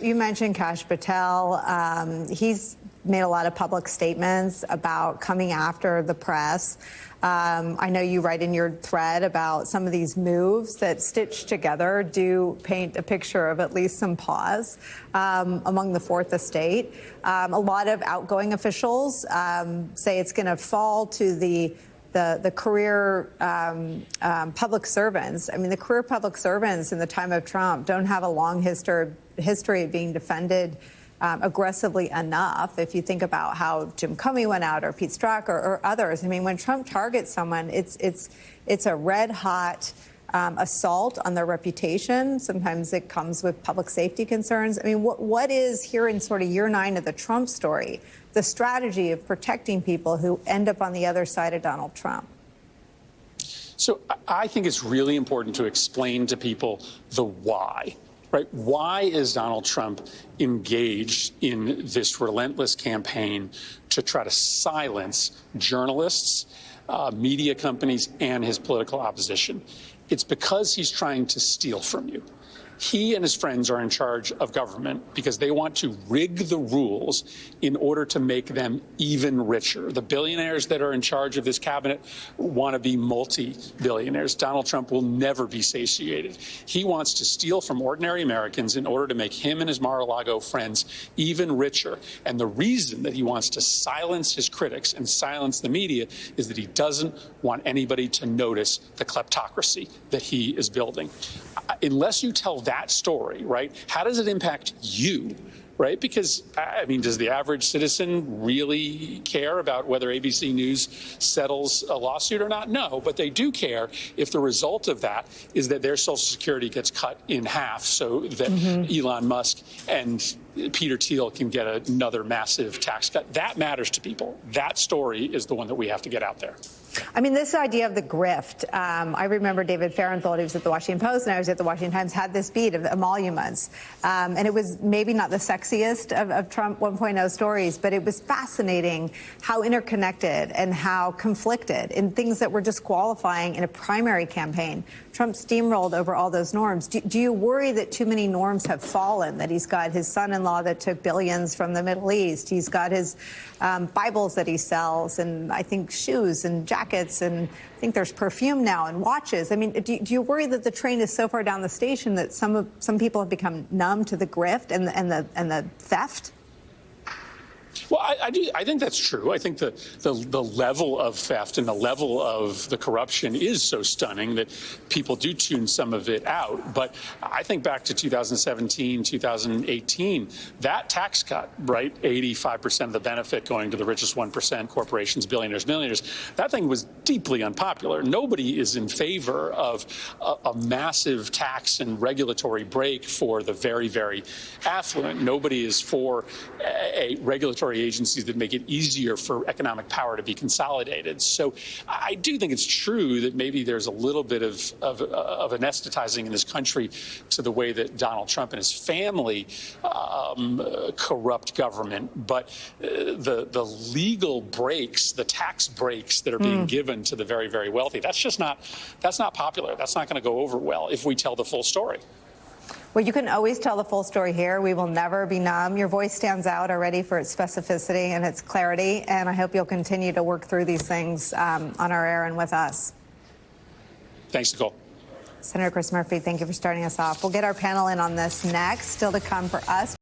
You mentioned Kash Patel. He's made a lot of public statements about coming after the press. I know you write in your thread about some of these moves that stitched together do paint a picture of at least some pause among the Fourth Estate. A lot of outgoing officials say it's going to fall to the career public servants. I mean, the career public servants in the time of Trump don't have a long history of being defended aggressively enough. If you think about how Jim Comey went out, or Pete Strzok, or others, I mean, when Trump targets someone, it's a red hot assault on their reputation. Sometimes it comes with public safety concerns. I mean, what is here in sort of year 9 of the Trump story, the strategy of protecting people who end up on the other side of Donald Trump? So I think it's really important to explain to people the why. Right? Why is Donald Trump engaged in this relentless campaign to try to silence journalists, media companies, and his political opposition? It's because he's trying to steal from you. He and his friends are in charge of government because they want to rig the rules in order to make them even richer. The billionaires that are in charge of this cabinet want to be multi-billionaires. Donald Trump will never be satiated. He wants to steal from ordinary Americans in order to make him and his Mar-a-Lago friends even richer. And the reason that he wants to silence his critics and silence the media is that he doesn't want anybody to notice the kleptocracy that he is building. Unless you tell that story, right, how does it impact you, right? Because, I mean, does the average citizen really care about whether ABC News settles a lawsuit or not? No, but they do care if the result of that is that their Social Security gets cut in half so that Elon Musk and Peter Thiel can get another massive tax cut. That matters to people. That story is the one that we have to get out there. I mean, this idea of the grift, I remember David Fahrenthold, who was at the Washington Post and I was at the Washington Times, had this beat of emoluments. And it was maybe not the sexiest of Trump 1.0 stories, but it was fascinating how interconnected and how conflicted in things that were disqualifying in a primary campaign. Trump steamrolled over all those norms. Do you worry that too many norms have fallen, that he's got his son-in-law that took billions from the Middle East, he's got his Bibles that he sells, and I think shoes and jackets, and I think there's perfume now and watches. I mean, do you worry that the train is so far down the station that some people have become numb to the grift and the theft? Well, I do. I think that's true. I think the level of theft and the level of the corruption is so stunning that people do tune some of it out. But I think back to 2017, 2018, that tax cut, right, 85% of the benefit going to the richest 1%, corporations, billionaires, millionaires, that thing was deeply unpopular. Nobody is in favor of a massive tax and regulatory break for the very, very affluent. Nobody is for a regulatory agencies that make it easier for economic power to be consolidated. So I do think it's true that maybe there's a little bit of anesthetizing in this country to the way that Donald Trump and his family corrupt government. But the legal breaks, the tax breaks that are being given to the very, very wealthy, that's not popular. That's not going to go over well if we tell the full story. Well, you can always tell the full story here. We will never be numb. Your voice stands out already for its specificity and its clarity, and I hope you'll continue to work through these things on our air and with us. Thanks, Nicole. Senator Chris Murphy, thank you for starting us off. We'll get our panel in on this next. Still to come for us.